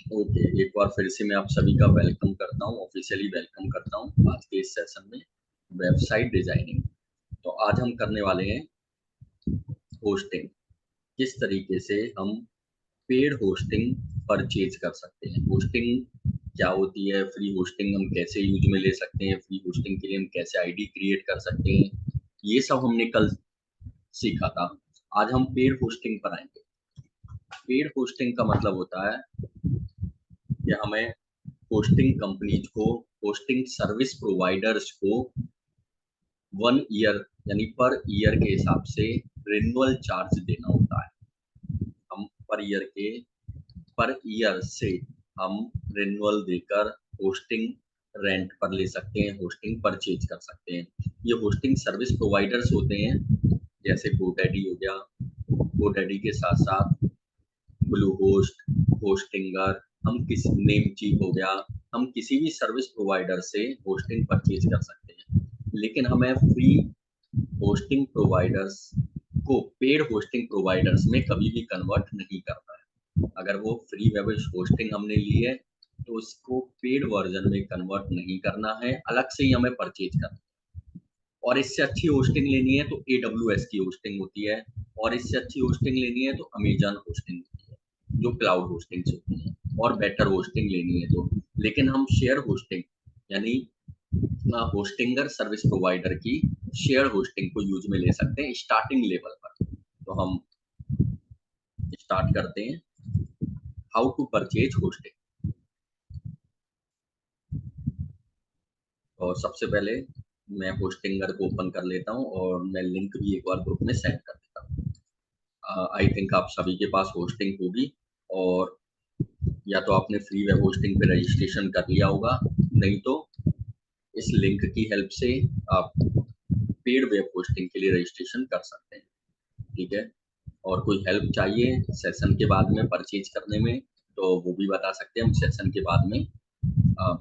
Okay, एक बार फिर से मैं आप सभी का वेलकम करता हूँ, ऑफिशियली वेलकम करता हूँ आज के इस सेशन में वेबसाइट डिजाइनिंग। तो आज हम करने वाले हैं होस्टिंग। किस तरीके से हम पेड होस्टिंग परचेज कर सकते हैं। होस्टिंग क्या होती है, फ्री होस्टिंग हम कैसे यूज में ले सकते हैं, फ्री होस्टिंग के लिए हम कैसे आईडी क्रिएट कर सकते हैं, ये सब हमने कल सीखा था। आज हम पेड होस्टिंग पर आएंगे। पेड होस्टिंग का मतलब होता है कि हमें होस्टिंग कंपनीज को, होस्टिंग सर्विस प्रोवाइडर्स को 1 ईयर यानी पर ईयर के हिसाब से रिन्यूअल चार्ज देना होता है। हम पर ईयर से हम रिन्यूअल देकर होस्टिंग रेंट पर ले सकते हैं, होस्टिंग परचेज कर सकते हैं। ये होस्टिंग सर्विस प्रोवाइडर्स होते हैं, जैसे गोडैडी हो गया। गोडैडी के साथ साथ ब्लू होस्ट, होस्टिंगर, हम किसी नेम चीप हो गया, हम किसी भी सर्विस प्रोवाइडर से होस्टिंग परचेज कर सकते हैं। लेकिन हमें फ्री होस्टिंग प्रोवाइडर्स को पेड होस्टिंग प्रोवाइडर्स में कभी भी कन्वर्ट नहीं करना है। अगर वो फ्री वेब होस्टिंग हमने ली है तो उसको पेड वर्जन में कन्वर्ट नहीं करना है, अलग से ही हमें परचेज करना है। और इससे अच्छी होस्टिंग लेनी है तो AWS की होस्टिंग होती है, और इससे अच्छी होस्टिंग लेनी है तो अमेजन होस्टिंग होती है, जो क्लाउड होस्टिंग होती है। और बेटर होस्टिंग लेनी है तो, लेकिन हम शेयर होस्टिंग यानी होस्टिंगर सर्विस प्रोवाइडर की शेयर होस्टिंग को यूज में ले सकते हैं स्टार्टिंग लेवल पर। तो हम स्टार्ट करते हैं हाउ टू परचेज होस्टिंग। और सबसे पहले मैं होस्टिंगर को ओपन कर लेता हूँ और मैं लिंक भी एक बार ग्रुप में सेंड कर देता हूँ। आई थिंक आप सभी के पास होस्टिंग होगी, और या तो आपने फ्री वेब होस्टिंग पे रजिस्ट्रेशन कर लिया होगा, नहीं तो इस लिंक की हेल्प से आप पेड वेब होस्टिंग के लिए रजिस्ट्रेशन कर सकते हैं। ठीक है। और कोई हेल्प चाहिए सेशन के बाद में परचेज करने में, तो वो भी बता सकते हैं, हम सेशन के बाद में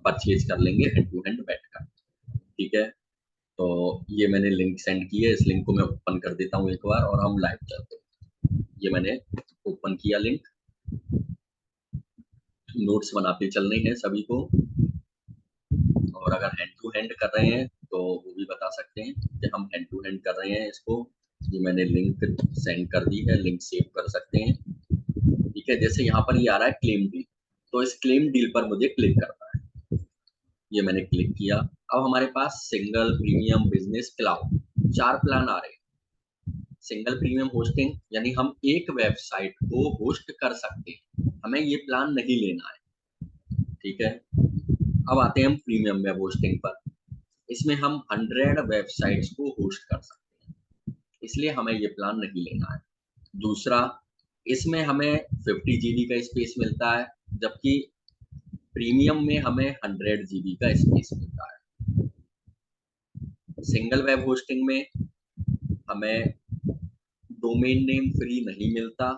परचेज कर लेंगे हैंड टू हैंड बैठकर। ठीक है। तो ये मैंने लिंक सेंड की है, इस लिंक को मैं ओपन कर देता हूँ एक बार और हम लाइव चलते हैं। ये मैंने ओपन किया लिंक। नोट्स बनाते चलने हैं सभी को, और अगर हैंड टू हैंड कर रहे हैं तो वो भी बता सकते हैं कि हम हैंड टू हैंड कर रहे हैं इसको। ये मैंने लिंक सेंड कर दी है, लिंक सेव कर सकते हैं। ठीक है। जैसे यहाँ पर ये आ रहा है क्लेम डील, तो इस क्लेम डील पर मुझे क्लिक करना है। ये मैंने क्लिक किया। अब हमारे पास single, premium, business, cloud, 4 plan आ रहे हैं। सिंगल प्रीमियम होस्टिंग यानी हम एक वेबसाइट को होस्ट कर सकते हैं, हमें ये प्लान नहीं लेना है। ठीक है। अब आते हैं हम प्रीमियम वेब होस्टिंग पर। इसमें हम 100 वेबसाइट्स को होस्ट कर सकते हैं, इसलिए हमें ये प्लान नहीं लेना है। दूसरा, इसमें हमें 50 GB का स्पेस मिलता है, जबकि प्रीमियम में हमें 100 GB का स्पेस मिलता है। सिंगल वेब होस्टिंग में हमें डोमेन नेम फ्री नहीं मिलता,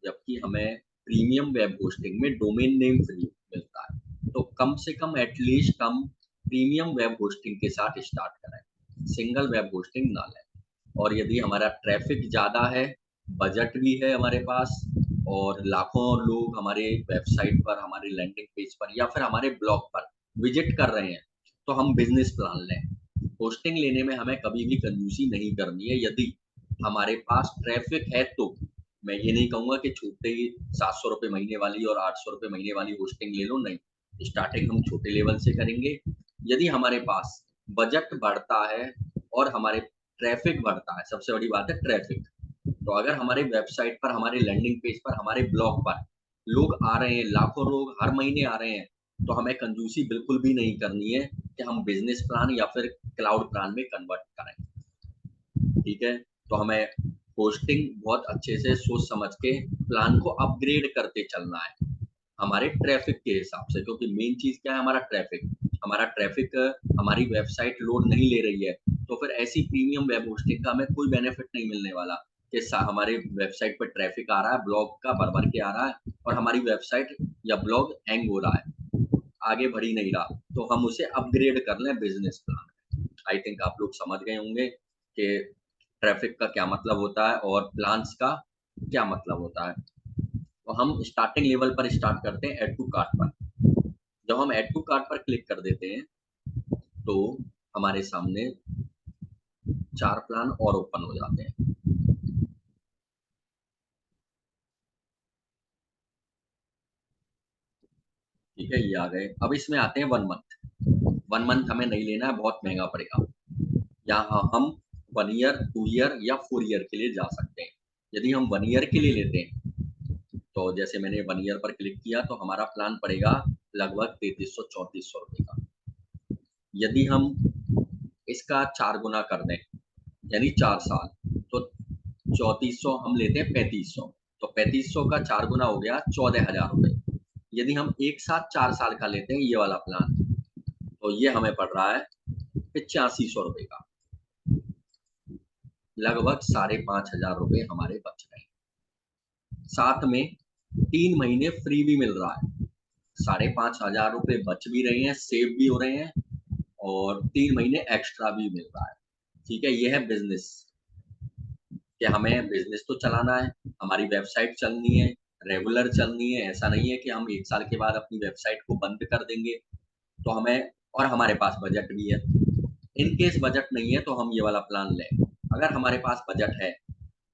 जबकि हमें प्रीमियम वेब होस्टिंग में डोमेन नेम फ्री मिलता है। तो कम से कम एटलीस्ट हम प्रीमियम वेब होस्टिंग के साथ स्टार्ट करें, सिंगल वेब होस्टिंग ना लें। और यदि हमारा ट्रैफिक ज़्यादा है, बजट भी है हमारे पास, और लाखों लोग हमारे वेबसाइट पर, हमारे लैंडिंग पेज पर या फिर हमारे ब्लॉग पर विजिट कर रहे हैं, तो हम बिजनेस प्लान लें। होस्टिंग लेने में हमें कभी भी कंजूसी नहीं करनी है। यदि हमारे पास ट्रैफिक है तो मैं ये नहीं कहूंगा कि छोटे ही 700 रुपये महीने वाली और 800 रुपये महीने वाली होस्टिंग ले लो, नहीं। स्टार्टिंग हम छोटे लेवल से करेंगे। यदि हमारे पास बजट बढ़ता है और हमारे ट्रैफिक बढ़ता है, सबसे बड़ी बात है ट्रैफिक, तो अगर हमारे वेबसाइट पर, हमारे लैंडिंग पेज पर, हमारे ब्लॉग पर लोग आ रहे हैं, लाखों लोग हर महीने आ रहे हैं, तो हमें कंजूसी बिल्कुल भी नहीं करनी है कि हम बिजनेस प्लान या फिर क्लाउड प्लान में कन्वर्ट करें। ठीक है। तो हमें होस्टिंग बहुत अच्छे से सोच समझ के प्लान को अपग्रेड करते चलना है हमारे ट्रैफिक के हिसाब से, क्योंकि मेन चीज क्या है, हमारा ट्रैफिक। हमारा ट्रैफिक हमारी वेबसाइट लोड नहीं ले रही है, तो फिर ऐसी प्रीमियम वेब होस्टिंग का हमें कोई बेनिफिट नहीं मिलने वाला कि हमारे वेबसाइट पर ट्रैफिक आ रहा है, ब्लॉग का भर भर के आ रहा है, और हमारी वेबसाइट या ब्लॉग हैंग हो रहा है, आगे बढ़ ही नहीं रहा, तो हम उसे अपग्रेड कर लें बिजनेस प्लान। आई थिंक आप लोग समझ गए होंगे कि ट्रैफिक का क्या मतलब होता है और प्लान्स का क्या मतलब होता है। तो हम स्टार्टिंग लेवल पर स्टार्ट करते हैं ऐड टू कार्ट पर। जब हम ऐड टू कार्ट पर क्लिक कर देते हैं तो हमारे सामने 4 प्लान और ओपन हो जाते हैं। ठीक है, ये आ गए। अब इसमें आते हैं 1 मंथ। 1 मंथ हमें नहीं लेना है, बहुत महंगा पड़ेगा। यहाँ हम 1 ईयर, 2 ईयर या 4 ईयर के लिए जा सकते हैं। यदि हम 1 ईयर के लिए लेते हैं तो जैसे मैंने 1 ईयर पर क्लिक किया तो हमारा प्लान पड़ेगा लगभग 3300-3400 रुपए का। यदि हम इसका 4 गुना कर दें यानी 4 साल, तो 3400 हम लेते हैं 3500, तो 3500 का 4 गुना हो गया 14,000 रुपए। यदि हम एक साथ 4 साल का लेते हैं ये वाला प्लान, तो ये हमें पड़ रहा है 8500 रुपए का। लगभग 5,500 रुपए हमारे बच रहे हैं। साथ में 3 महीने फ्री भी मिल रहा है। 5,500 रुपए बच भी रहे हैं, सेव भी हो रहे हैं और 3 महीने एक्स्ट्रा भी मिल रहा है। ठीक है, ये है बिजनेस कि हमें बिजनेस तो चलाना है, हमारी वेबसाइट चलनी है, रेगुलर चलनी है। ऐसा नहीं है कि हम 1 साल के बाद अपनी वेबसाइट को बंद कर देंगे, तो हमें और हमारे पास बजट भी है। इन केस बजट नहीं है तो हम ये वाला प्लान लें। अगर हमारे पास बजट है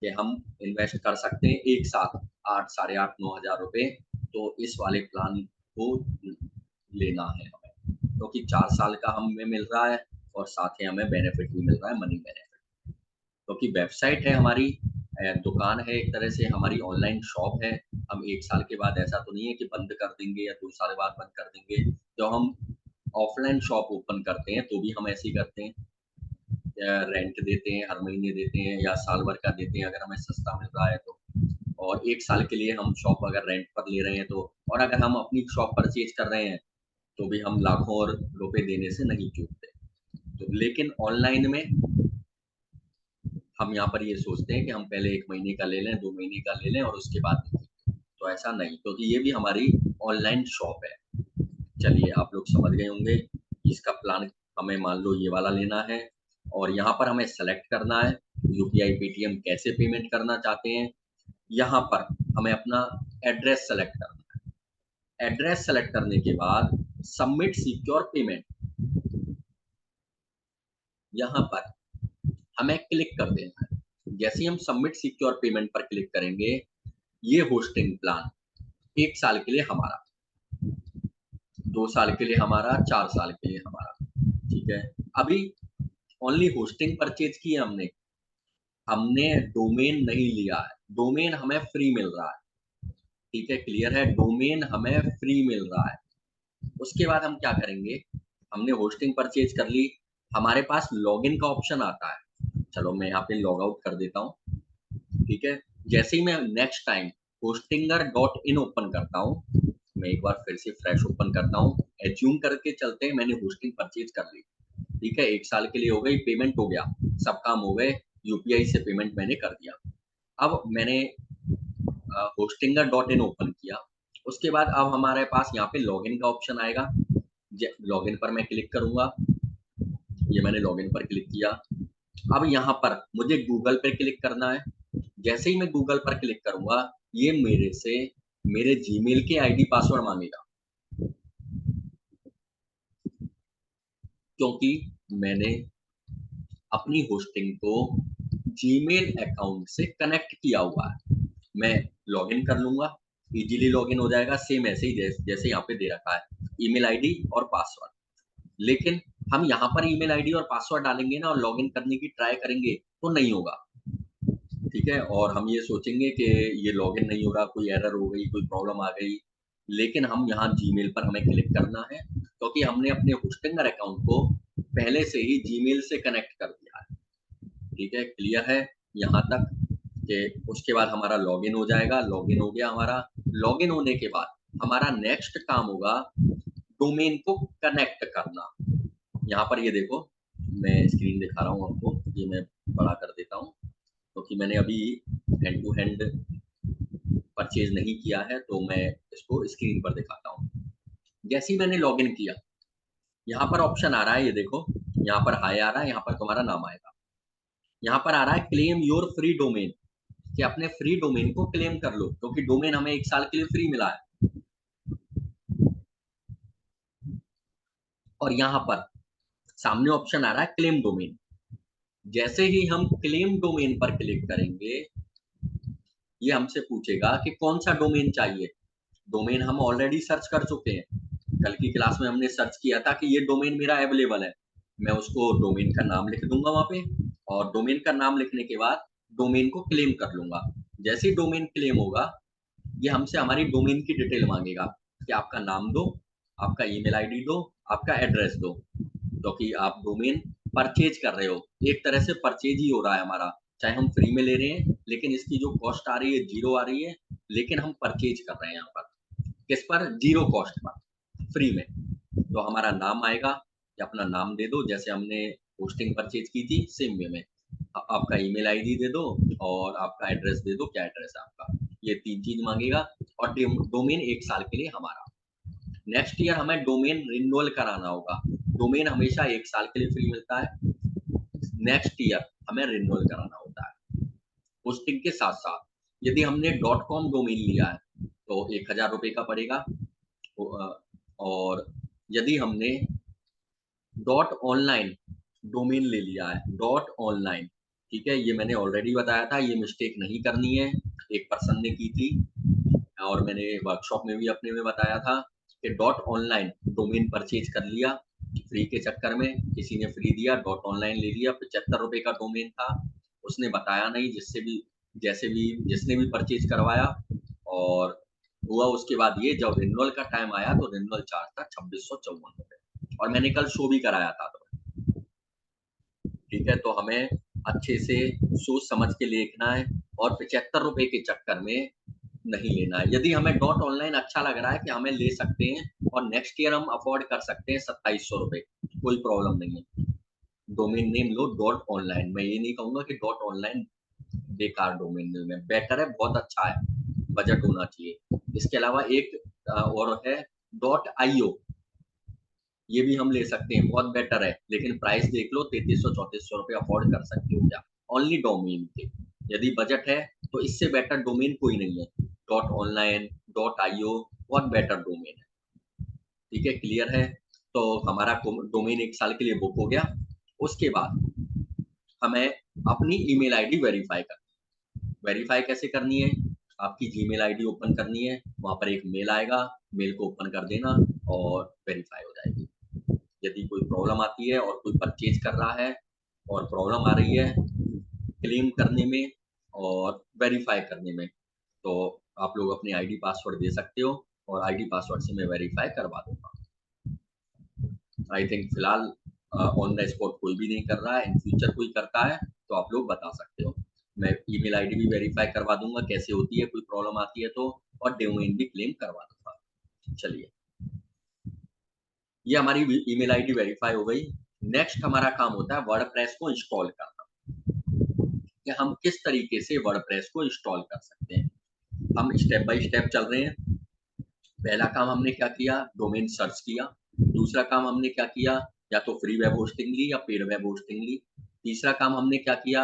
कि हम इन्वेस्ट कर सकते हैं एक साथ 8, साढ़े 8, 9,000 रुपए, तो इस वाले प्लान को लेना है हमें, क्योंकि 4 साल का हमें मिल रहा है और साथ ही हमें बेनिफिट भी मिल रहा है, मनी बेनिफिट। क्योंकि वेबसाइट है हमारी, दुकान है, एक तरह से हमारी ऑनलाइन शॉप है। हम 1 साल के बाद ऐसा तो नहीं है कि बंद कर देंगे या 2 साल बाद बंद कर देंगे। जब हम ऑफलाइन शॉप ओपन करते हैं तो भी हम ऐसे ही करते हैं, रेंट देते हैं, हर महीने देते हैं या साल भर का देते हैं अगर हमें सस्ता मिल रहा है तो। और 1 साल के लिए हम शॉप अगर रेंट पर ले रहे हैं तो, और अगर हम अपनी शॉप परचेज कर रहे हैं तो भी हम लाखों और रुपए देने से नहीं चूकते। तो लेकिन ऑनलाइन में हम यहाँ पर ये सोचते हैं कि हम पहले 1 महीने का ले लें, 2 महीने का ले लें और उसके बाद देखेंगे। तो ऐसा नहीं, क्योंकि ये भी हमारी ऑनलाइन शॉप है। चलिए, आप लोग समझ गए होंगे। इसका प्लान हमें मान लो ये वाला लेना है और यहाँ पर हमें सेलेक्ट करना है यूपीआई, पेटीएम कैसे पेमेंट करना चाहते हैं। यहाँ पर हमें अपना एड्रेस सेलेक्ट करना है। एड्रेस सेलेक्ट करने के बाद सबमिट सिक्योर पेमेंट, यहाँ पर हमें क्लिक कर देना है। जैसे ही हम सबमिट सिक्योर पेमेंट पर क्लिक करेंगे, ये होस्टिंग प्लान 1 साल के लिए हमारा, 2 साल के लिए हमारा, 4 साल के लिए हमारा। ठीक है, अभी ओनली होस्टिंग परचेज की है हमने, हमने डोमेन नहीं लिया है। डोमेन हमें फ्री मिल रहा है। ठीक है, क्लियर है, डोमेन हमें फ्री मिल रहा है। उसके बाद हम क्या करेंगे, हमने होस्टिंग परचेज कर ली, हमारे पास लॉगिन का ऑप्शन आता है। चलो मैं यहाँ पे लॉग आउट कर देता हूँ। ठीक है, जैसे ही मैं नेक्स्ट टाइम hostinger.in ओपन करता हूँ, मैं एक बार फिर से फ्रेश ओपन करता हूँ, एज्यूम करके चलते हैं मैंने होस्टिंग परचेज कर ली। ठीक है, 1 साल के लिए हो गई, पेमेंट हो गया, सब काम हो गए, यूपीआई से पेमेंट मैंने कर दिया। अब मैंने होस्टिंगर.in ओपन किया, उसके बाद अब हमारे पास यहाँ पे लॉगिन का ऑप्शन आएगा। लॉगिन पर मैं क्लिक करूंगा, ये मैंने लॉगिन पर क्लिक किया। अब यहाँ पर मुझे गूगल पे क्लिक करना है। जैसे ही मैं गूगल पर क्लिक करूंगा, ये मेरे से मेरे जीमेल के आईडी पासवर्ड मांगेगा, क्योंकि मैंने अपनी होस्टिंग को जीमेल अकाउंट से कनेक्ट किया हुआ है। मैं लॉगिन कर लूंगा, इजीली लॉगिन हो जाएगा, सेम ऐसे ही जैसे यहाँ पे दे रखा है, ईमेल आईडी और पासवर्ड। लेकिन हम यहाँ पर ईमेल आईडी और पासवर्ड डालेंगे ना और लॉगिन करने की ट्राई करेंगे तो नहीं होगा। ठीक है, और हम ये सोचेंगे कि ये लॉगिन नहीं हो रहा, कोई एरर हो गई, कोई प्रॉब्लम आ गई। लेकिन हम यहाँ जीमेल पर हमें क्लिक करना है, क्योंकि हमने अपने होस्टिंगर अकाउंट को पहले से ही जीमेल से कनेक्ट कर दिया है। ठीक है, क्लियर है यहाँ तक कि उसके बाद हमारा लॉगिन हो जाएगा। लॉगिन हो गया हमारा। लॉगिन होने के बाद हमारा नेक्स्ट काम होगा डोमेन को कनेक्ट करना। यहाँ पर ये देखो, मैं स्क्रीन दिखा रहा हूँ आपको, ये मैं बड़ा कर देता हूँ क्योंकि मैंने अभी हैंड टू हैंड परचेज नहीं किया है, तो मैं इसको स्क्रीन पर दिखाता हूँ। जैसे ही मैंने लॉगिन किया, यहाँ पर ऑप्शन आ रहा है, ये देखो, यहाँ पर हाई आ रहा है, यहाँ पर तुम्हारा नाम आएगा। यहाँ पर आ रहा है क्लेम योर फ्री डोमेन। कि अपने फ्री डोमेन को क्लेम कर लो, क्योंकि डोमेन हमें 1 साल के लिए फ्री मिला है। और यहाँ पर सामने ऑप्शन आ रहा है क्लेम डोमेन। जैसे ही हम क्लेम डोमेन पर क्लिक करेंगे, ये हमसे पूछेगा कि कौन सा डोमेन चाहिए। डोमेन हम ऑलरेडी सर्च कर चुके हैं, कल की क्लास में हमने सर्च किया था कि ये डोमेन मेरा अवेलेबल है। मैं उसको डोमेन का नाम लिख दूंगा वहां पे, और डोमेन का नाम लिखने के बाद डोमेन को क्लेम कर लूंगा। जैसे ही डोमेन क्लेम होगा, ये हमसे हमारी डोमेन की डिटेल मांगेगा कि आपका नाम दो, आपका ईमेल आईडी दो, आपका एड्रेस दो, क्योंकि आप डोमेन परचेज कर रहे हो। एक तरह से परचेज ही हो रहा है हमारा, चाहे हम फ्री में ले रहे हैं लेकिन इसकी जो कॉस्ट आ रही है 0 आ रही है, लेकिन हम परचेज कर रहे हैं यहाँ पर। किस पर? 0 कॉस्ट पर, फ्री में। तो हमारा नाम आएगा, या अपना नाम दे दो जैसे हमने होस्टिंग परचेज की थी, सेम वे में। आपका ईमेल आईडी दे दो और आपका एड्रेस दे दो, क्या एड्रेस है आपका। ये 3 चीज मांगेगा, और डोमेन 1 साल के लिए हमारा। नेक्स्ट ईयर हमें डोमेन रिन्यूअल कराना होगा। डोमेन हमेशा 1 साल के लिए फ्री मिलता है, नेक्स्ट ईयर हमें रिन्यूअल कराना होता है। होस्टिंग के साथ साथ यदि हमने .com डोमेन लिया है तो 1000 रुपये का पड़ेगा। और यदि हमने .online डोमेन ले लिया है, .online, ठीक है, ये मैंने ऑलरेडी बताया था, ये मिस्टेक नहीं करनी है, एक पर्सन ने की थी और मैंने वर्कशॉप में भी अपने में बताया था कि .online डोमेन परचेज कर लिया फ्री के चक्कर में। किसी ने फ्री दिया, .online ले लिया, 75 रुपये का डोमेन था, उसने बताया नहीं, जिसने भी परचेज करवाया, और हुआ उसके बाद ये, जब रिन्यूअल का टाइम आया तो रिन्यूअल चार्ज था 2654 रुपये, और मैंने कल शो भी कराया था। तो ठीक है, तो हमें अच्छे से सोच समझ के लिखना है, और 75 रुपये के चक्कर में नहीं लेना है। यदि हमें .online अच्छा लग रहा है कि हमें ले सकते हैं, और नेक्स्ट ईयर हम अफोर्ड कर सकते हैं 2700 रुपये, कोई प्रॉब्लम नहीं है। डोमेन नेम लो .online। मैं ये नहीं कहूंगा कि .online बेकार डोमेन नेम है, बेटर है, बहुत अच्छा है, बजट होना चाहिए। इसके अलावा एक और है .io, ये भी हम ले सकते हैं, बहुत बेटर है, लेकिन प्राइस देख लो, 3300-3400 रुपये अफोर्ड कर सकते हो क्या, ओनली डोमेन के। यदि बजट है तो इससे बेटर डोमेन कोई नहीं है। .online .io बहुत बेटर डोमेन है। ठीक है, क्लियर है? तो हमारा डोमेन 1 साल के लिए बुक हो गया। उसके बाद हमें अपनी ईमेल आईडी वेरीफाई करनी है। वेरीफाई कैसे करनी है? आपकी जीमेल आईडी ओपन करनी है, वहां पर एक मेल आएगा, मेल को ओपन कर देना और वेरीफाई हो जाएगी। यदि कोई प्रॉब्लम आती है और कोई परचेज कर रहा है और प्रॉब्लम आ रही है क्लेम करने में और वेरीफाई करने में, तो आप लोग अपनी आईडी पासवर्ड दे सकते हो, और आईडी पासवर्ड से मैं वेरीफाई करवा दूंगा। आई थिंक फिलहाल ऑन द स्पॉट कोई भी नहीं कर रहा है, इन फ्यूचर कोई करता है तो आप लोग बता सकते हो। मैं ईमेल आईडी भी वेरीफाई करवा दूंगा कैसे होती है, कोई प्रॉब्लम आती है तो, और डोमेन भी क्लेम करवा दूंगा। चलिए, ये हमारी ईमेल आईडी वेरीफाई हो गई। नेक्स्ट हमारा काम होता है वर्डप्रेस को इंस्टॉल करना, कि हम किस तरीके से वर्डप्रेस को इंस्टॉल कर सकते हैं। हम स्टेप बाय स्टेप चल रहे हैं। पहला काम हमने क्या किया? डोमेन सर्च किया। दूसरा काम हमने क्या किया? या तो फ्री वेब होस्टिंग ली या पेड वेब होस्टिंग ली। तीसरा काम हमने क्या किया?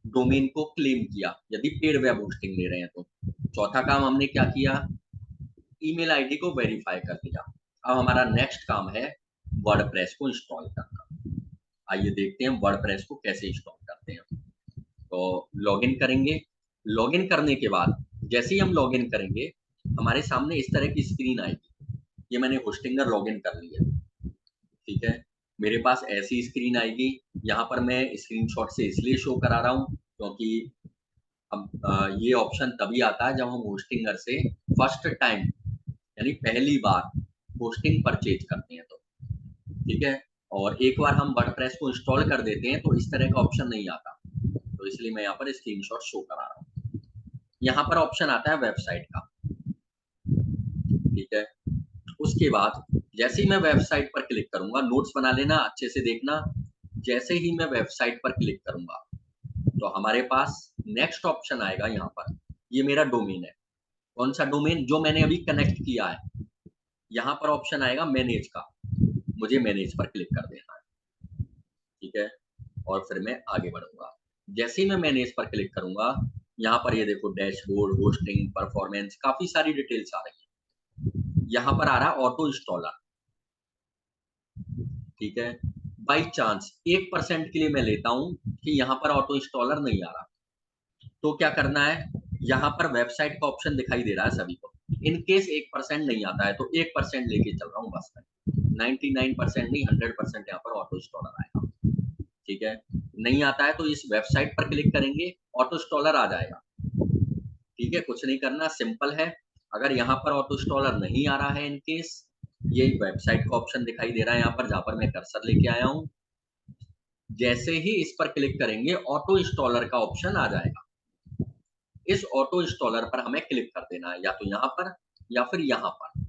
डोमेन को क्लेम किया, यदि पेड वेब होस्टिंग ले रहे हैं तो। चौथा काम हमने क्या किया? ईमेल आईडी को वेरीफाई कर लिया। अब हमारा नेक्स्ट काम है वर्डप्रेस को इंस्टॉल करना। आइए देखते हैं वर्डप्रेस को कैसे इंस्टॉल करते हैं। तो लॉगिन करेंगे। लॉगिन करने के बाद जैसे ही हम लॉगिन करेंगे, हमारे सामने इस तरह की स्क्रीन आएगी। ये मैंने होस्टिंगर लॉगिन कर लिया, ठीक है। मेरे पास ऐसी स्क्रीन आएगी। यहाँ पर मैं स्क्रीनशॉट से इसलिए शो करा रहा हूँ क्योंकि अब ये ऑप्शन तभी आता है जब हम होस्टिंगर से फर्स्ट टाइम, यानी पहली बार होस्टिंग परचेज करते हैं तो, ठीक है। और एक बार हम वर्डप्रेस को इंस्टॉल कर देते हैं तो इस तरह का ऑप्शन नहीं आता, तो इसलिए मैं यहाँ पर स्क्रीनशॉट शो करा रहा हूँ। यहाँ पर ऑप्शन आता है वेबसाइट का, ठीक है। उसके बाद जैसे ही मैं वेबसाइट पर क्लिक करूंगा, नोट्स बना लेना, अच्छे से देखना। जैसे ही मैं वेबसाइट पर क्लिक करूंगा तो हमारे पास नेक्स्ट ऑप्शन आएगा। यहाँ पर ये मेरा डोमेन है। कौन सा डोमेन? जो मैंने अभी कनेक्ट किया है। यहाँ पर ऑप्शन आएगा मैनेज का, मुझे मैनेज पर क्लिक कर देना है, ठीक है। और फिर मैं आगे बढ़ूंगा। जैसे ही मैं मैनेज पर क्लिक करूंगा, यहाँ पर ये देखो डैशबोर्ड, होस्टिंग, परफॉर्मेंस, काफी सारी डिटेल्स आ रही है। यहाँ पर आ रहा है ऑटो इंस्टॉलर, ठीक है। बाई चांस 1% के लिए मैं लेता हूँ कि यहाँ पर ऑटो इंस्टॉलर नहीं आ रहा, तो क्या करना है, यहाँ पर वेबसाइट का ऑप्शन दिखाई दे रहा है सभी को। इन केस 1% नहीं आता है तो 1% लेके चल रहा हूँ बस मैं, 99% नहीं 100% यहाँ पर ऑटो इंस्टॉलर आएगा, ठीक है। नहीं आता है तो इस वेबसाइट पर क्लिक करेंगे, ऑटो इंस्टॉलर आ जाएगा, ठीक है। कुछ नहीं करना, सिंपल है। अगर यहाँ पर ऑटो इंस्टॉलर नहीं आ रहा है इन केस, ये वेबसाइट का ऑप्शन दिखाई दे रहा है यहाँ पर जहाँ पर मैं कर्सर लेके आया हूँ, जैसे ही इस पर क्लिक करेंगे ऑटो इंस्टॉलर का ऑप्शन आ जाएगा। इस ऑटो इंस्टॉलर पर हमें क्लिक कर देना है, या तो यहाँ पर या फिर यहाँ पर।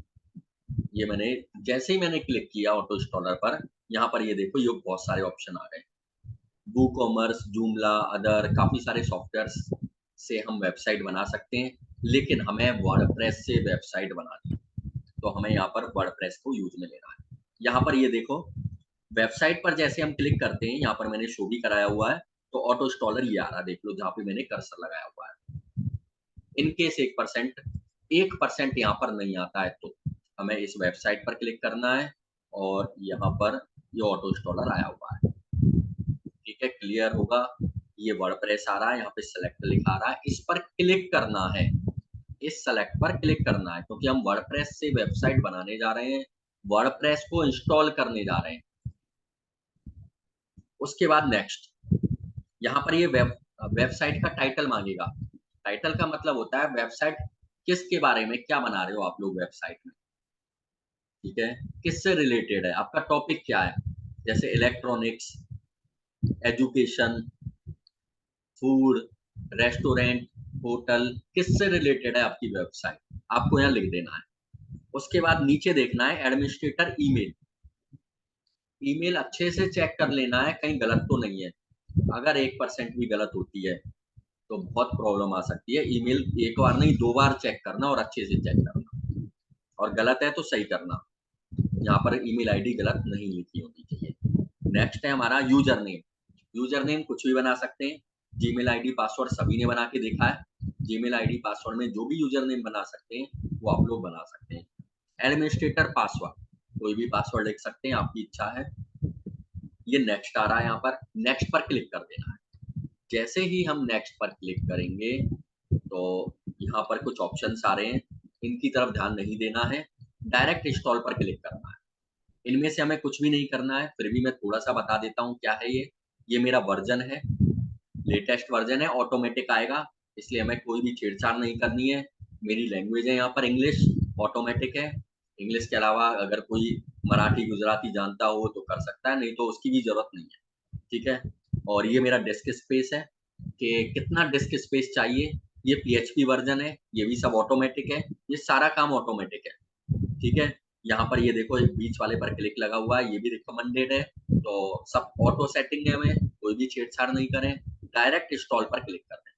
ये मैंने जैसे ही मैंने क्लिक किया ऑटो इंस्टॉलर पर, यहाँ पर ये देखो ये बहुत सारे ऑप्शन आ गए, वूकॉमर्स, जूमला, अदर काफी सारे सॉफ्टवेयर्स से हम वेबसाइट बना सकते हैं, लेकिन हमें वर्डप्रेस से वेबसाइट बनानी है, तो हमें यहाँ पर वर्डप्रेस को यूज में लेना है। यहाँ पर ये देखो वेबसाइट पर जैसे हम क्लिक करते हैं, यहाँ पर मैंने शो भी कराया हुआ है, तो ऑटो इंस्टॉलर ये आ रहा है, देख लो जहाँ पे मैंने कर्सर लगाया हुआ है। इनकेस 1% यहाँ पर नहीं आता है तो हमें इस वेबसाइट पर क्लिक करना है, और यहाँ पर ये ऑटो इंस्टॉलर आया हुआ है, ठीक है। क्लियर होगा, ये वर्डप्रेस आ रहा है, यहाँ पे सेलेक्ट लिखा आ रहा है, इस पर क्लिक करना है, इस सेलेक्ट पर क्लिक करना है, क्योंकि हम वर्डप्रेस से वेबसाइट बनाने जा रहे हैं, वर्डप्रेस को इंस्टॉल करने जा रहे हैं। उसके बाद नेक्स्ट, यहाँ पर ये वेबसाइट का टाइटल मांगेगा। टाइटल का मतलब होता है वेबसाइट किसके बारे में, क्या बना रहे हो आप लोग वेबसाइट में, ठीक है, किससे रिलेटेड है, आपका टॉपिक क्या है, जैसे electronics, education, food, restaurant, hotel, किससे रिलेटेड है आपकी वेबसाइट, आपको यहाँ लिख देना है। उसके बाद नीचे देखना है एडमिनिस्ट्रेटर ईमेल, ईमेल अच्छे से चेक कर लेना है कहीं गलत तो नहीं है। अगर 1% भी गलत होती है तो बहुत प्रॉब्लम आ सकती है। ईमेल एक बार नहीं 2 बार चेक करना, और अच्छे से चेक करना, और गलत है तो सही करना। यहाँ पर ईमेल आईडी गलत नहीं लिखी होनी चाहिए। नेक्स्ट है हमारा यूजर नेम। यूजर नेम कुछ भी बना सकते हैं, जीमेल आईडी पासवर्ड सभी ने बना के देखा है, जीमेल आईडी पासवर्ड में जो भी यूजर नेम बना सकते हैं वो आप लोग बना सकते हैं। एडमिनिस्ट्रेटर पासवर्ड, कोई भी पासवर्ड लिख सकते हैं, आपकी इच्छा है। ये नेक्स्ट आ रहा है, यहाँ पर नेक्स्ट पर क्लिक कर देना है। जैसे ही हम नेक्स्ट पर क्लिक करेंगे तो यहाँ पर कुछ ऑप्शंस आ रहे हैं, इनकी तरफ ध्यान नहीं देना है, डायरेक्ट इंस्टॉल पर क्लिक करना है। इनमें से हमें कुछ भी नहीं करना है, फिर भी मैं थोड़ा सा बता देता हूँ क्या है ये मेरा वर्जन है, लेटेस्ट वर्जन है, ऑटोमेटिक आएगा, इसलिए हमें कोई भी छेड़छाड़ नहीं करनी है। मेरी लैंग्वेज है यहाँ पर इंग्लिश, ऑटोमेटिक है। इंग्लिश के अलावा अगर कोई मराठी, गुजराती जानता हो तो कर सकता है, नहीं तो उसकी भी जरूरत नहीं है, ठीक है। और ये मेरा डिस्क स्पेस है कि कितना डिस्क स्पेस चाहिए, ये पीएचपी वर्जन है, ये भी सब ऑटोमेटिक है, ये सारा काम ऑटोमेटिक है, ठीक है। यहाँ पर ये देखो एक बीच वाले पर क्लिक लगा हुआ है, ये भी रिकमेंडेड है, तो सब ऑटो सेटिंग है, हमें कोई भी छेड़छाड़ नहीं करें, डायरेक्ट इंस्टॉल पर क्लिक कर दें।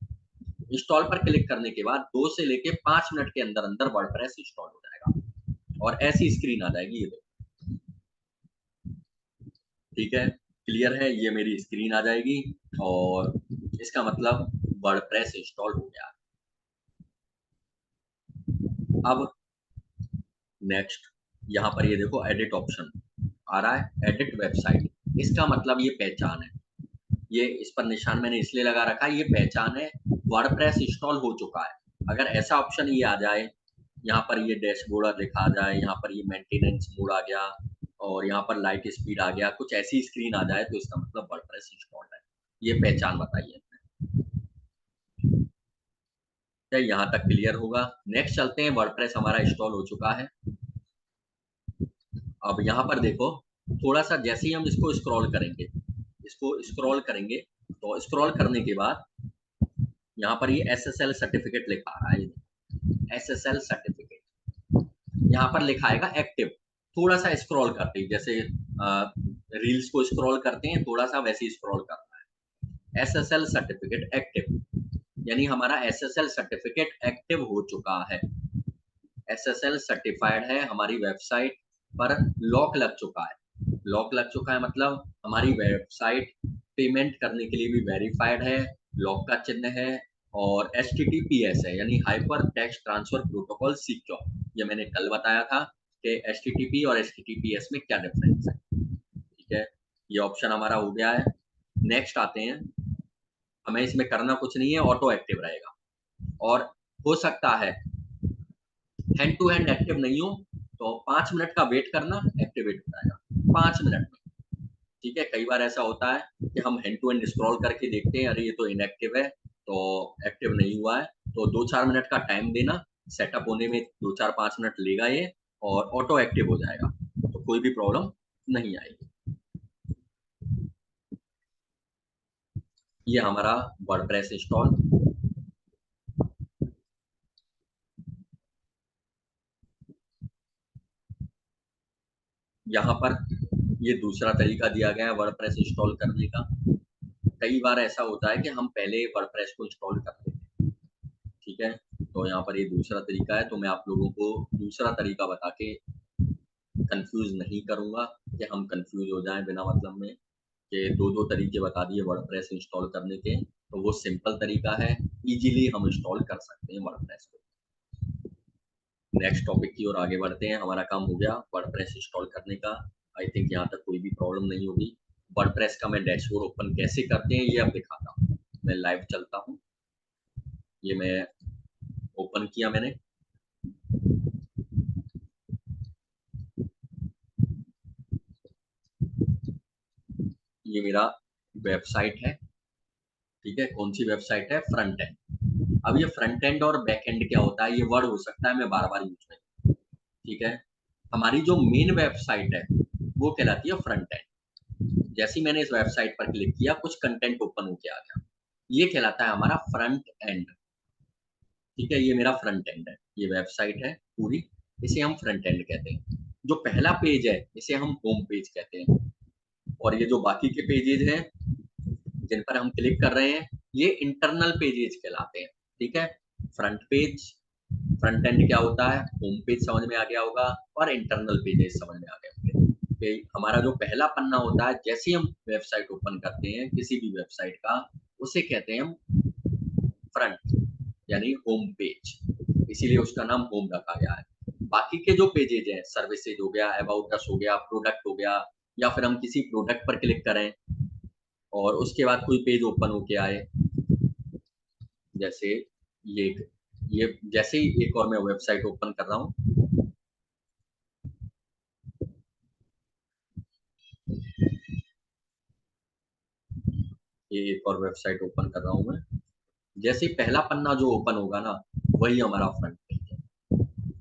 इंस्टॉल पर क्लिक करने के बाद 2 से लेके 5 मिनट के अंदर अंदर वर्डप्रेस इंस्टॉल हो जाएगा, और ऐसी स्क्रीन आ जाएगी, ये देखो, ठीक है। क्लियर है, ये मेरी स्क्रीन आ जाएगी, और इसका मतलब वर्डप्रेस इंस्टॉल हो गया। अब नेक्स्ट, यहाँ पर ये देखो एडिट ऑप्शन आ रहा है, एडिट वेबसाइट, इसका मतलब ये पहचान है, ये इस पर निशान मैंने इसलिए लगा रखा है, ये पहचान है वर्डप्रेस इंस्टॉल हो चुका है। अगर ऐसा ऑप्शन ये आ जाए, यहाँ पर ये डैशबोर्ड लिखा आ जाए, यहाँ पर ये मेंटेनेंस मोड आ गया, और यहाँ पर लाइट स्पीड आ गया, कुछ ऐसी स्क्रीन आ जाए, तो इसका मतलब वर्डप्रेस इंस्टॉल्ड है। ये पहचान बताइए, क्या यहाँ तक क्लियर होगा? नेक्स्ट चलते हैं, वर्डप्रेस हमारा इंस्टॉल हो चुका है। अब यहाँ पर देखो, थोड़ा सा जैसे ही हम इसको स्क्रॉल करेंगे, तो स्क्रॉल करने के बाद यहाँ पर ये SSL सर्टिफिकेट लिखा आ रहा है, SSL सर्टिफिकेट, यहाँ पर लिखा आएगा एक्टिव। थोड़ा सा स्क्रॉल करते हैं, जैसे रील्स को स्क्रॉल करते हैं, थोड़ा सा वैसे ही स्क्रॉल करना है। SSL सर्टिफिकेट एक्टिव, यानी हमारा SSL सर्टिफिकेट एक्टिव हो चुका है, SSL सर्टिफाइड है, हमारी वेबसाइट पर लॉक लग चुका है। लॉक लग चुका है मतलब हमारी वेबसाइट पेमेंट करने के लिए भी वेरीफाइड है, लॉक का चिन्ह है, और HTTPS है, यानी hyper text transfer protocol secure. ये मैंने कल बताया था कि HTTP और HTTPS में क्या डिफरेंस है। ठीक है, ये ऑप्शन हमारा हो गया है। नेक्स्ट आते हैं, हमें इसमें करना कुछ नहीं है, ऑटो एक्टिव रहेगा और हो सकता है हैंड टू हैंड एक्टिव नहीं हो तो 5 मिनट का वेट करना, एक्टिवेट हो जाएगा 5 मिनट में। ठीक है, कई बार ऐसा होता है कि हम हैंड टू हैंड स्क्रॉल करके देखते हैं, अरे ये तो इनएक्टिव है, तो एक्टिव नहीं हुआ है, तो 2-4 मिनट का टाइम देना, सेटअप होने में 2-4-5 मिनट लेगा ये, और ऑटो एक्टिव हो जाएगा, तो कोई भी प्रॉब्लम नहीं आएगी। ये हमारा वर्डप्रेस इंस्टॉल। यहाँ पर ये दूसरा तरीका दिया गया है वर्डप्रेस इंस्टॉल करने का। कई बार ऐसा होता है कि हम पहले वर्डप्रेस को इंस्टॉल कर लेते हैं। ठीक है, तो यहाँ पर ये दूसरा तरीका है, तो मैं आप लोगों को दूसरा तरीका बता के कंफ्यूज नहीं करूंगा कि हम कंफ्यूज हो जाएं बिना मतलब में, कि दो तरीके बता दिए वर्डप्रेस इंस्टॉल करने के, तो वो सिंपल तरीका है, इजीली हम इंस्टॉल कर सकते हैं वर्डप्रेस को। नेक्स्ट टॉपिक की ओर आगे बढ़ते हैं। हमारा काम हो गया वर्डप्रेस इंस्टॉल करने का। आई थिंक यहाँ तक कोई भी प्रॉब्लम नहीं होगी। वर्डप्रेस का मैं डैशबोर्ड ओपन कैसे करते हैं ये अब दिखाता हूँ। मैं लाइव चलता हूँ, ये मैं ओपन किया मैंने। ये मेरा वेबसाइट है। ठीक है, कौन सी वेबसाइट है? Front end. अब ये फ्रंट एंड और बैक एंड क्या होता है, ये वर्ड हो सकता है मैं बार बार यूज में। ठीक है, हमारी जो मेन वेबसाइट है वो कहलाती है फ्रंट एंड। जैसे ही मैंने इस वेबसाइट पर क्लिक किया, कुछ कंटेंट ओपन होके आ गया, ये कहलाता है हमारा फ्रंट एंड। ठीक है, ये मेरा फ्रंट एंड है, ये वेबसाइट है पूरी, इसे हम फ्रंट एंड कहते हैं। जो पहला पेज है इसे हम होम पेज कहते हैं, और ये जो बाकी के पेजेज हैं जिन पर हम क्लिक कर रहे हैं ये इंटरनल पेजेज कहलाते हैं। ठीक है, फ्रंट पेज, फ्रंट एंड क्या होता है, होम पेज समझ में आ गया होगा, और इंटरनल पेजेस समझ में आ गए होंगे कि हमारा जो पहला पन्ना होता है, जैसे ही हम वेबसाइट ओपन करते हैं किसी भी वेबसाइट का, उसे कहते हैं हम फ्रंट, यानी होम पेज, इसीलिए उसका नाम होम रखा गया है। बाकी के जो पेजेज हैं, सर्विसेज हो गया, अबाउट अस हो गया, प्रोडक्ट हो गया, या फिर हम किसी प्रोडक्ट पर क्लिक करें और उसके बाद कोई पेज ओपन होके आए, जैसे ये जैसे ही एक और मैं वेबसाइट ओपन कर रहा हूँ, ये एक और वेबसाइट ओपन कर रहा हूँ मैं, जैसे ही पहला पन्ना जो ओपन होगा ना, वही हमारा फ्रंट पेज है।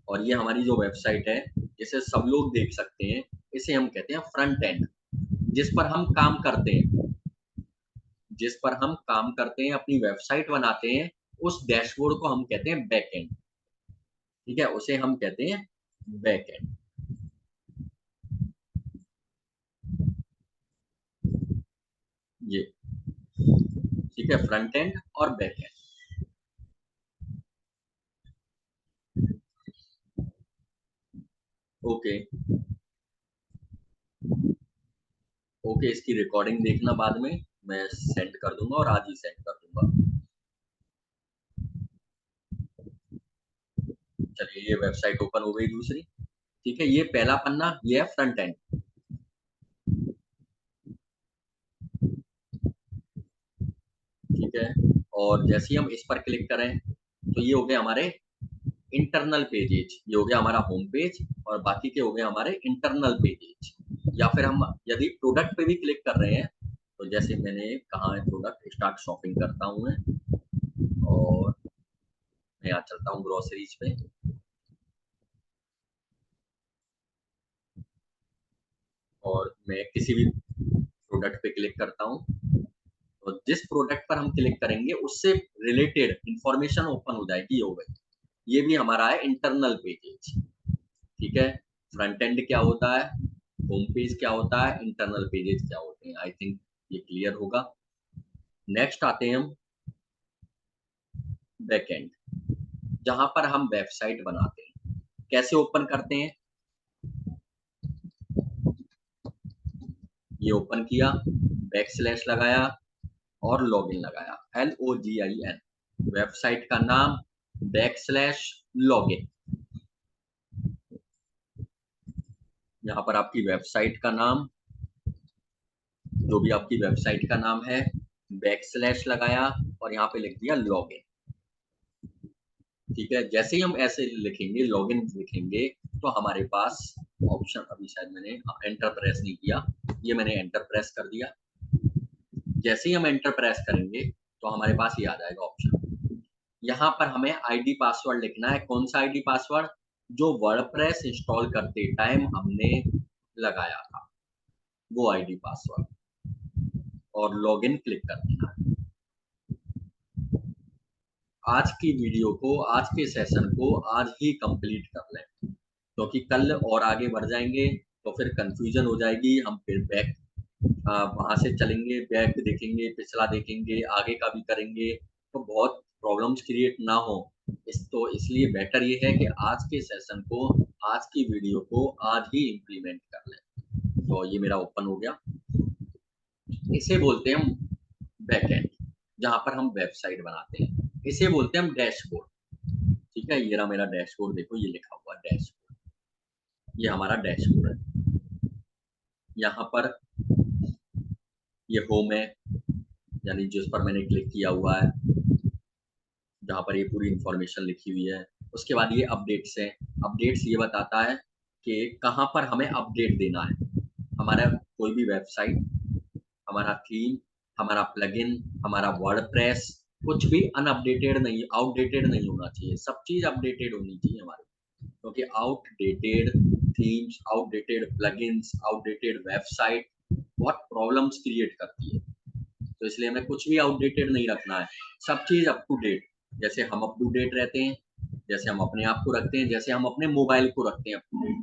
और ये हमारी जो वेबसाइट है इसे सब लोग देख सकते हैं, इसे हम कहते हैं फ्रंट एंड। जिस पर हम काम करते हैं, जिस पर हम काम करते हैं, अपनी वेबसाइट बनाते हैं, उस डैशबोर्ड को हम कहते हैं बैक एंड। ठीक है, उसे हम कहते हैं बैक एंड। ये ठीक है, फ्रंट एंड और बैक एंड। ओके, ओके, इसकी रिकॉर्डिंग देखना बाद में, मैं सेंड कर दूंगा और आज ही सेंड कर दूंगा। चलिए, ये वेबसाइट ओपन हो गई दूसरी। ठीक है, ये पहला पन्ना, ये है फ्रंट एंड। ठीक है, और जैसे ही हम इस पर क्लिक करें तो ये हो गए हमारे इंटरनल पेजेज, ये हो गया हमारा होम पेज, और बाकी के हो गए हमारे इंटरनल पेजेज। या फिर हम यदि प्रोडक्ट पे भी क्लिक कर रहे हैं, तो जैसे मैंने कहा है प्रोडक्ट स्टार्ट शॉपिंग करता हूँ मैं, और मैं यहाँ चलता हूँ ग्रोसरीज पे, और मैं किसी भी प्रोडक्ट पे क्लिक करता हूँ, तो जिस प्रोडक्ट पर हम क्लिक करेंगे उससे रिलेटेड इंफॉर्मेशन ओपन हो जाएगी, ये हो गई। ये भी हमारा है इंटरनल पेजेज। ठीक है, फ्रंट एंड क्या होता है, होम पेज क्या होता है, इंटरनल पेजेस क्या होते हैं, आई थिंक ये क्लियर होगा। नेक्स्ट आते हैं हम बैक एंड, जहां पर हम वेबसाइट बनाते हैं। कैसे ओपन करते हैं, ये ओपन किया, बैक स्लैश लगाया और लॉगिन लगाया, LOGIN। वेबसाइट का नाम \login। यहाँ पर आपकी वेबसाइट का नाम, जो भी आपकी वेबसाइट का नाम है, \, लगाया और यहाँ पे लिख दिया लॉगिन। ठीक है, जैसे ही हम ऐसे लिखेंगे, लॉगिन लिखेंगे, तो हमारे पास ऑप्शन, अभी शायद मैंने एंटर प्रेस नहीं किया, ये मैंने एंटर प्रेस कर दिया। जैसे ही हम एंटर प्रेस करेंगे तो हमारे पास ये आ जाएगा ऑप्शन। यहाँ पर हमें आईडी पासवर्ड लिखना है। कौन सा आईडी पासवर्ड? जो वर्डप्रेस इंस्टॉल करते टाइम हमने लगाया था, वो आईडी पासवर्ड, और लॉगिन क्लिक कर देना है। आज की वीडियो को, आज के सेशन को आज ही कंप्लीट कर लें, क्योंकि कल और आगे बढ़ जाएंगे तो फिर कंफ्यूजन हो जाएगी। हम फिर बैक वहां से चलेंगे, बैक देखेंगे, पिछला देखेंगे, आगे का भी करेंगे, तो बहुत प्रॉब्लम्स क्रिएट ना हो। इसलिए बेटर ये है कि आज के सेशन को, आज की वीडियो को आज ही इम्प्लीमेंट कर लें। तो ये मेरा ओपन हो गया। इसे बोलते हैं हम बैकएंड, जहां पर हम वेबसाइट बनाते हैं। इसे बोलते हैं हम डैशबोर्ड। ठीक है, ये रहा मेरा डैशबोर्ड, देखो ये लिखा हुआ डैशबोर्ड, ये हमारा डैशबोर्ड है। यहाँ पर ये होम है, यानी जिस पर मैंने क्लिक किया हुआ है, जहाँ पर ये पूरी इंफॉर्मेशन लिखी हुई है। उसके बाद ये अपडेट्स है। अपडेट्स ये बताता है कि कहाँ पर हमें अपडेट देना है। हमारा कोई भी वेबसाइट, हमारा थीम, हमारा प्लगइन, हमारा वर्डप्रेस, कुछ भी अनअपडेटेड नहीं, आउटडेटेड नहीं होना चाहिए। सब चीज अपडेटेड होनी चाहिए हमारी, क्योंकि outdated themes, outdated plugins, outdated website बहुत प्रॉब्लम्स क्रिएट करती है। तो इसलिए हमें कुछ भी आउटडेटेड नहीं रखना है, सब चीज अप टू डेट। जैसे हम अप टू डेट रहते हैं, जैसे हम अपने आप को रखते हैं, जैसे हम अपने मोबाइल को रखते हैं अप टू डेट।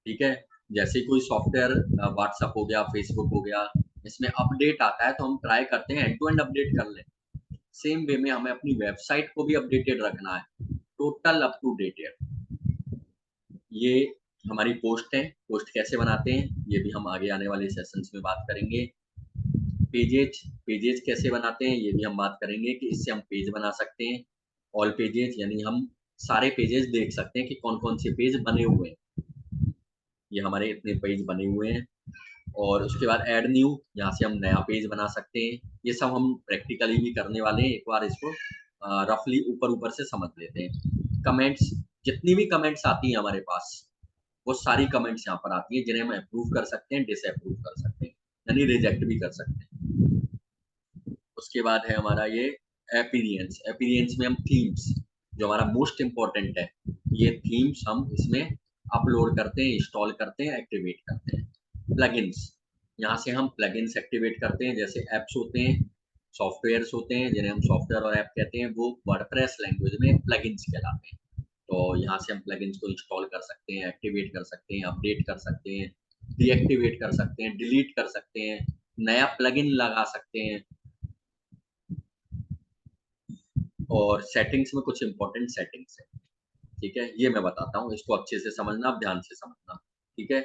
ठीक है, जैसे कोई सॉफ्टवेयर, व्हाट्सएप हो गया, फेसबुक हो गया, इसमें अपडेट आता है तो हम ट्राई करते हैं एंड टू एंड अपडेट कर लें। सेम वे में हमें अपनी वेबसाइट को भी अपडेटेड रखना है, टोटल अप टू डेटेड। ये हमारी पोस्ट है। पोस्ट कैसे बनाते हैं ये भी हम आगे आने वाले सेशंस में बात करेंगे। पेजेज, पेजेज कैसे बनाते हैं ये भी हम बात करेंगे, कि इससे हम पेज बना सकते हैं। ऑल पेजेज, यानी हम सारे पेजेस देख सकते हैं कि कौन कौन से पेज बने हुए हैं। ये हमारे इतने पेज बने हुए हैं। और उसके बाद ऐड न्यू, यहाँ से हम नया पेज बना सकते हैं। ये सब हम प्रैक्टिकली भी करने वाले हैं, एक बार इसको रफली ऊपर ऊपर से समझ लेते हैं। कमेंट्स, जितनी भी कमेंट्स आती हैं हमारे पास, वो सारी कमेंट्स यहाँ पर आती हैं, जिन्हें हम अप्रूव कर सकते हैं, डिसअप्रूव कर सकते हैं, यानी रिजेक्ट भी कर सकते हैं। उसके बाद है हमारा ये अपीयरेंस। अपीयरेंस में हम थीम्स, जो हमारा मोस्ट इम्पोर्टेंट है, ये थीम्स हम इसमें अपलोड करते हैं, इंस्टॉल करते हैं, एक्टिवेट करते हैं। प्लगइन्स, यहाँ से हम प्लगइन्स एक्टिवेट करते हैं। जैसे ऐप्स होते हैं, सॉफ्टवेयर्स होते हैं, जिन्हें हम सॉफ्टवेयर और ऐप कहते हैं, वो वर्डप्रेस लैंग्वेज में प्लगइन्स कहलाते हैं। तो यहाँ से हम प्लगइन्स को इंस्टॉल कर सकते हैं, एक्टिवेट कर सकते हैं, अपडेट कर सकते हैं, डीएक्टिवेट कर सकते हैं, डिलीट कर सकते हैं, नया प्लगइन लगा सकते हैं। और सेटिंग्स में कुछ इंपॉर्टेंट सेटिंग्स है। ठीक है, ये मैं बताता हूँ, इसको अच्छे से समझना, आप ध्यान से समझना। ठीक है,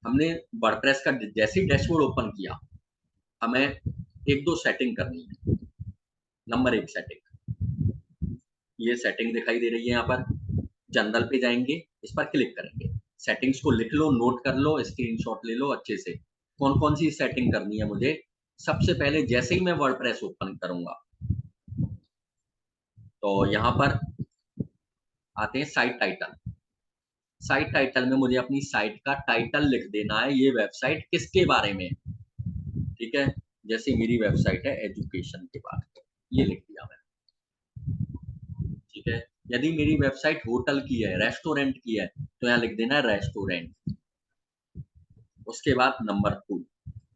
हमने वर्डप्रेस का जैसे ही डैशबोर्ड ओपन किया, हमें एक दो सेटिंग करनी है। नंबर एक सेटिंग, ये सेटिंग दिखाई दे रही है यहाँ पर। जनरल पे जाएंगे, इस पर क्लिक करेंगे, सेटिंग्स को लिख लो, नोट कर लो, स्क्रीनशॉट ले लो अच्छे से। कौन कौन सी सेटिंग करनी है मुझे? सबसे पहले जैसे ही मैं वर्डप्रेस ओपन करूंगा, तो यहाँ पर आते हैं साइट टाइटल। साइट टाइटल में मुझे अपनी साइट का टाइटल लिख देना है, ये वेबसाइट किसके बारे में। ठीक है, जैसे मेरी वेबसाइट है एजुकेशन के बारे में, ये लिख दिया मैंने। ठीक है, यदि मेरी वेबसाइट होटल की है, रेस्टोरेंट की है, तो यहाँ लिख देना है रेस्टोरेंट। उसके बाद नंबर 2,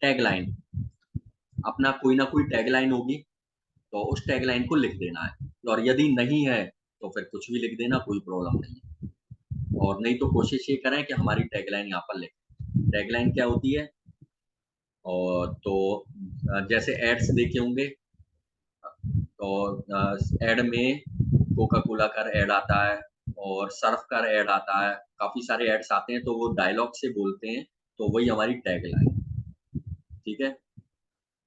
टैगलाइन। अपना कोई ना कोई टैगलाइन होगी, तो उस टैगलाइन को लिख देना है। और यदि नहीं है तो फिर कुछ भी लिख देना, कोई प्रॉब्लम नहीं है। और नहीं तो कोशिश ये करें कि हमारी टैगलाइन यहाँ पर लिखें। टैगलाइन क्या होती है? और तो जैसे एड्स देखे होंगे, तो एड में कोका कोला का एड आता है और सर्फ का एड आता है, काफी सारे एड्स आते हैं, तो वो डायलॉग से बोलते हैं, तो वही हमारी टैगलाइन। ठीक है,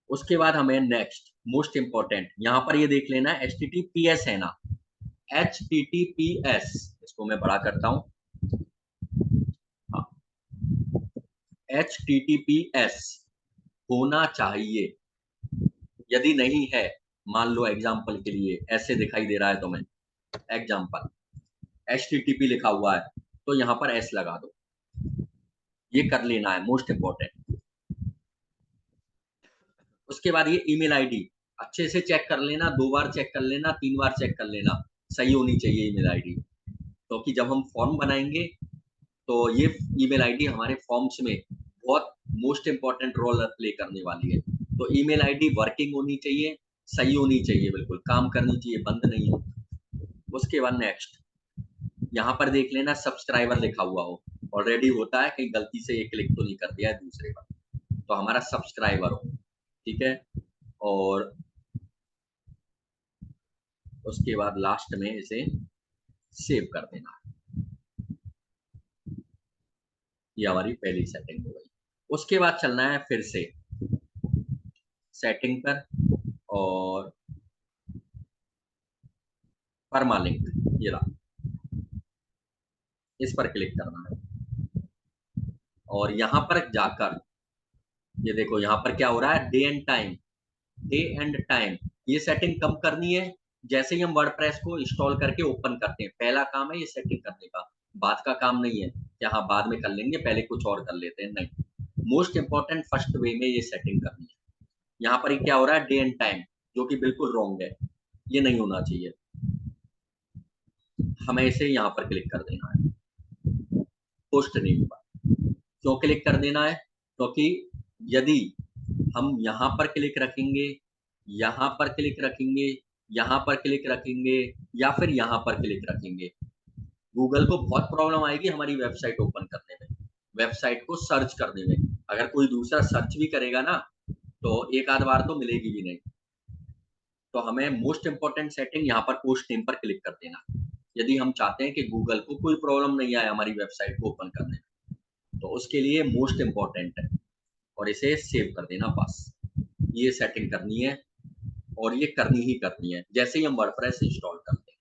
उसके बाद हमें नेक्स्ट मोस्ट इंपॉर्टेंट यहाँ पर ये देख लेना HTTPS है ना, HTTPS इसको मैं बड़ा करता हूँ, HTTPS होना चाहिए। यदि नहीं है, मान लो एग्जाम्पल के लिए ऐसे दिखाई दे रहा है तुम्हें, एग्जाम्पल HTTP लिखा हुआ है तो यहाँ पर S लगा दो, ये कर लेना है मोस्ट इंपॉर्टेंट। उसके बाद ये ईमेल आईडी अच्छे से चेक कर लेना, 2 बार चेक कर लेना, 3 बार चेक कर लेना, सही होनी चाहिए ईमेल आईडी, क्योंकि जब हम फॉर्म बनाएंगे तो ये ईमेल आईडी हमारे फॉर्म्स में बहुत मोस्ट इंपॉर्टेंट रोल प्ले करने वाली है। तो ईमेल आईडी वर्किंग होनी चाहिए, सही होनी चाहिए, बिल्कुल काम करनी चाहिए, बंद नहीं हो। उसके बाद नेक्स्ट यहाँ पर देख लेना सब्सक्राइबर लिखा हुआ हो, ऑलरेडी होता है कहीं गलती से ये क्लिक तो नहीं कर दिया है दूसरे पर, तो हमारा सब्सक्राइबर हो, ठीक है। और उसके बाद लास्ट में इसे सेव कर देना, ये हमारी पहली सेटिंग हो गई। उसके बाद चलना है फिर से सेटिंग पर और परमालिंक, ये रहा, इस पर क्लिक करना है और यहाँ पर जाकर ये देखो यहाँ पर क्या हो रहा है, day and time, day and time, ये सेटिंग कब करनी है, जैसे ही हम वर्डप्रेस को इंस्टॉल करके ओपन करते हैं, पहला काम है ये सेटिंग करने का, बाद का काम नहीं है कि हाँ बाद में कर लेंगे पहले कुछ और कर लेते हैं, नहीं, मोस्ट इंपॉर्टेंट फर्स्ट वे में ये सेटिंग करनी है। यहाँ पर क्या हो रहा है, डे एंड टाइम, जो कि बिल्कुल रॉन्ग है, ये नहीं होना चाहिए, हमें इसे यहाँ पर क्लिक कर देना है पोस्ट नेम पर। क्यों क्लिक कर देना है, क्योंकि यदि हम यहाँ पर क्लिक रखेंगे, यहाँ पर क्लिक रखेंगे, यहाँ पर क्लिक रखेंगे या फिर यहाँ पर क्लिक रखेंगे, गूगल को बहुत प्रॉब्लम आएगी हमारी वेबसाइट ओपन करने में, वेबसाइट को सर्च करने में। अगर कोई दूसरा सर्च भी करेगा ना तो एक आध बार तो मिलेगी भी नहीं। तो हमें मोस्ट इंपॉर्टेंट सेटिंग यहाँ पर पोस्ट नेम पर क्लिक कर देना, यदि हम चाहते हैं कि गूगल को कोई प्रॉब्लम नहीं आए हमारी वेबसाइट को ओपन करने में, तो उसके लिए मोस्ट इंपॉर्टेंट है और इसे सेव कर देना बस, ये सेटिंग करनी है और ये करनी ही करनी है जैसे ही हम वर्डप्रेस इंस्टॉल करते हैं।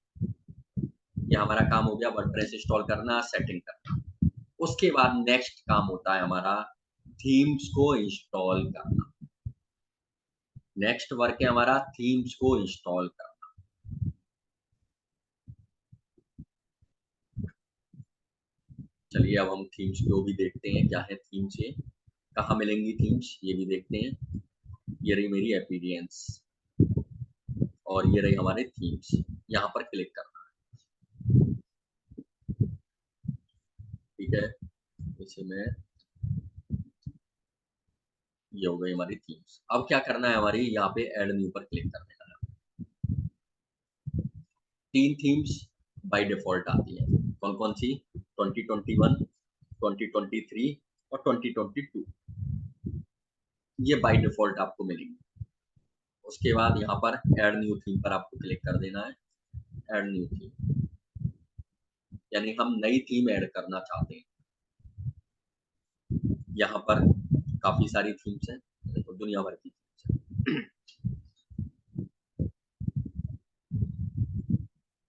ये हमारा काम हो गया वर्डप्रेस इंस्टॉल करना, सेटिंग करना। उसके बाद नेक्स्ट काम होता है हमारा थीम्स को इंस्टॉल करना, नेक्स्ट वर्क है हमारा थीम्स को इंस्टॉल करना। चलिए अब हम थीम्स को भी देखते हैं, क्या है थीम्स, ये कहाँ मिलेंगी थीम्स ये भी देखते हैं। ये रही मेरी एपीडियंस और ये रही हमारे थीम्स, यहाँ पर क्लिक करना है, ठीक है। इसे मैं, ये हो गई हमारी थीम्स। अब क्या करना है, हमारी यहाँ पे ऐड न्यू पर क्लिक कर देना है। 3 थीम्स बाय डिफॉल्ट आती है, कौन कौन सी, 2021, 2023 और 2022, ये बाय डिफॉल्ट आपको मिलेंगी। उसके बाद यहाँ पर ऐड न्यू थीम पर आपको क्लिक कर देना है, ऐड न्यू थीम, यानी हम नई थीम ऐड करना चाहते हैं। यहाँ पर काफी सारी थीम्स हैं, देखो दुनिया भर की थीम्स हैं।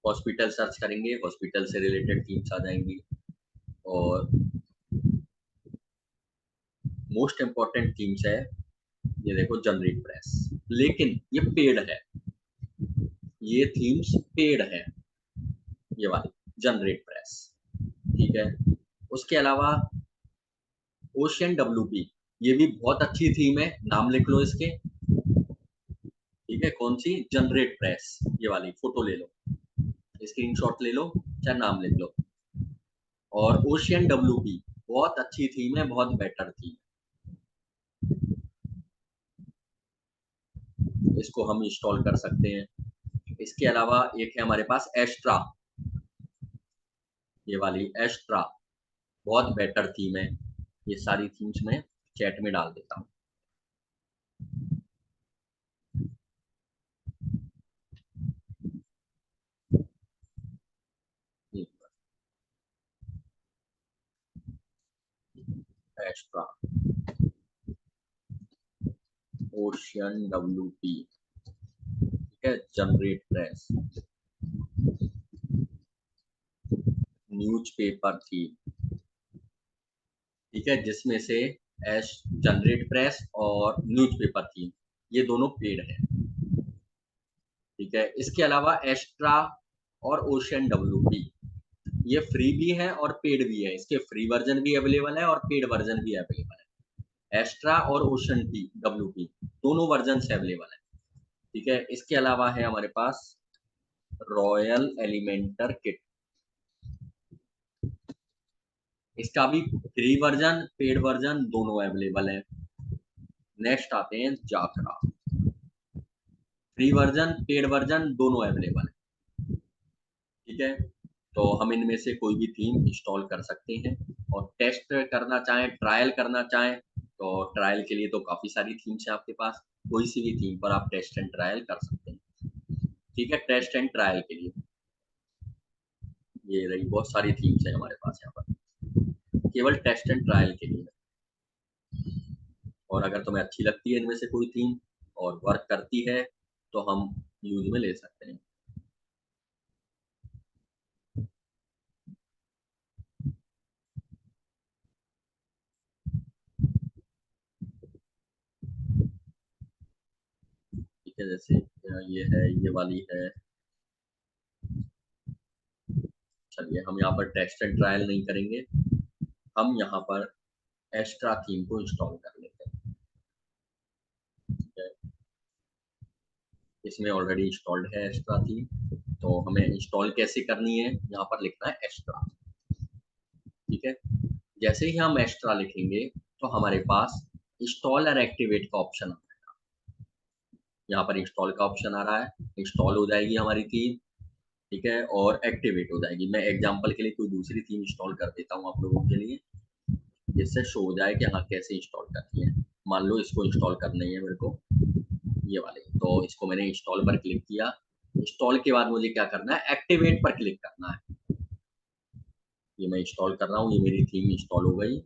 हॉस्पिटल सर्च करेंगे, हॉस्पिटल से रिलेटेड थीम्स आ जाएंगी। और मोस्ट इंपॉर्टेंट थीम्स है, ये देखो जनरेट प्रेस, लेकिन ये पेड है, ये थीम्स पेड है, ये वाली जनरेट प्रेस, ठीक है। उसके अलावा ओशियन WP, ये भी बहुत अच्छी थीम है, नाम लिख लो इसके, ठीक है। कौन सी, जनरेट प्रेस, ये वाली, फोटो ले लो, स्क्रीनशॉट ले लो, चाहे नाम लिख लो। और ओशियन WP बहुत अच्छी थीम है, बहुत बेटर थीम, इसको हम इंस्टॉल कर सकते हैं। इसके अलावा एक है हमारे पास एस्ट्रा, ये वाली एस्ट्रा बहुत बेटर थीम है। ये सारी थीम्स मैं चैट में डाल देता हूँ। एस्ट्रा, ओशियन WP, ठीक है, जनरेट प्रेस, न्यूज़पेपर थी, ठीक है, जिसमें से एश जनरेट प्रेस और न्यूज़पेपर थी, ये दोनों पेड है, ठीक है। इसके अलावा एस्ट्रा और ओशियन WP ये फ्री भी है और पेड भी है, इसके फ्री वर्जन भी अवेलेबल है और पेड वर्जन भी अवेलेबल है। एस्ट्रा और ओशन WP दोनों वर्जन से अवेलेबल है, ठीक है। इसके अलावा है हमारे पास रॉयल एलिमेंटर किट, इसका भी फ्री वर्जन पेड वर्जन दोनों अवेलेबल है। नेक्स्ट आते हैं जाकरा, फ्री वर्जन पेड वर्जन दोनों अवेलेबल है, ठीक है। तो हम इनमें से कोई भी थीम इंस्टॉल कर सकते हैं और टेस्ट करना चाहें, ट्रायल करना चाहें तो ट्रायल के लिए तो काफ़ी सारी थीम्स हैं आपके पास, कोई सी भी थीम पर आप टेस्ट एंड ट्रायल कर सकते हैं, ठीक है। टेस्ट एंड ट्रायल के लिए ये रही, बहुत सारी थीम्स हैं हमारे पास यहाँ पर, केवल टेस्ट एंड ट्रायल के लिए। और अगर तुम्हें अच्छी लगती है इनमें से कोई थीम और वर्क करती है तो हम यूज में ले सकते हैं। ठीक है, जैसे ये है, ये वाली है, चलिए हम यहाँ पर टेस्ट एंड ट्रायल नहीं करेंगे, हम यहाँ पर एक्स्ट्रा थीम को इंस्टॉल कर लेते हैं, ठीक है। इसमें ऑलरेडी इंस्टॉल्ड है एक्स्ट्रा थीम, तो हमें इंस्टॉल कैसे करनी है, यहाँ पर लिखना है एक्स्ट्रा, ठीक है। जैसे ही हम एक्स्ट्रा लिखेंगे तो हमारे पास इंस्टॉल और एक्टिवेट का ऑप्शन आता है, यहाँ पर इंस्टॉल का ऑप्शन आ रहा है, इंस्टॉल हो जाएगी हमारी थीम, ठीक है, और एक्टिवेट हो जाएगी। मैं एग्जांपल के लिए कोई दूसरी थीम इंस्टॉल कर देता हूँ आप लोगों के लिए, जिससे शो हो जाए कि हाँ कैसे इंस्टॉल करनी है। मान लो इसको इंस्टॉल करनी है मेरे को, ये वाले, तो इसको मैंने इंस्टॉल पर क्लिक किया, इंस्टॉल के बाद मुझे क्या करना है, एक्टिवेट पर क्लिक करना है। ये मैं इंस्टॉल कर रहा हूँ, ये मेरी थीम इंस्टॉल हो गई,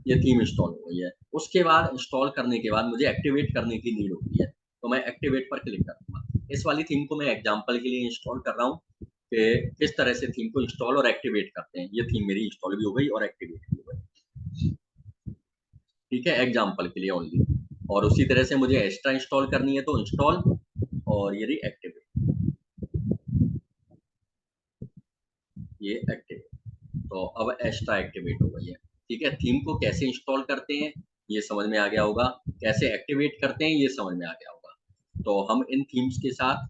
ये थीम इंस्टॉल हो गई है। उसके बाद इंस्टॉल करने के बाद मुझे एक्टिवेट करने की नीड होती है, तो मैं एक्टिवेट पर क्लिक करूंगा। इस वाली थीम को मैं एग्जांपल के लिए इंस्टॉल कर रहा हूँ कि किस तरह से थीम को इंस्टॉल और एक्टिवेट करते हैं। ये थीम मेरी इंस्टॉल भी हो गई और एक्टिवेट भी हो गई, ठीक है, एग्जांपल के लिए ओनली। और उसी तरह से मुझे एक्स्ट्रा इंस्टॉल करनी है तो इंस्टॉल, और ये रही एक्टिवेट, ये एक्टिवेट, तो अब एक्स्ट्रा एक्टिवेट हो गई है, ठीक है। थीम को कैसे इंस्टॉल करते हैं ये समझ में आ गया होगा, कैसे एक्टिवेट करते हैं ये समझ में आ गया होगा। तो हम इन थीम्स के साथ,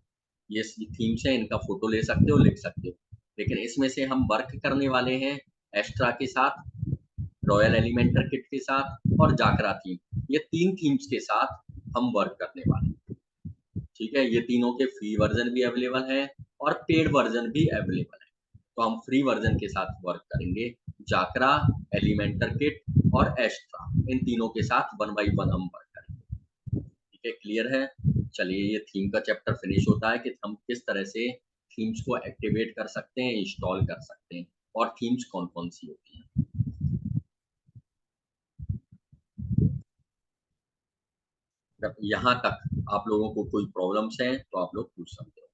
ये थीम्स हैं, इनका फोटो ले सकते हो, लिख सकते हो, लेकिन इसमें से हम वर्क करने वाले हैं एक्स्ट्रा के साथ, रॉयल एलिमेंटर किट के साथ और जाकरा थीम, ये तीन थीम्स के साथ हम वर्क करने वाले हैं, ठीक है। ये तीनों के फ्री वर्जन भी अवेलेबल है और पेड वर्जन भी अवेलेबल है, तो हम फ्री वर्जन के साथ वर्क करेंगे, जाकरा, एलिमेंटर किट और एक्स्ट्रा, इन तीनों के साथ 1 बाई 1 हम वर्क करेंगे, ठीक है, क्लियर है। चलिए ये थीम का चैप्टर फिनिश होता है कि हम किस तरह से थीम्स को एक्टिवेट कर सकते हैं, इंस्टॉल कर सकते हैं, और थीम्स कौन कौन सी होती हैं। यहाँ तक आप लोगों को कोई प्रॉब्लम्स हैं तो आप लोग पूछ सकते हो।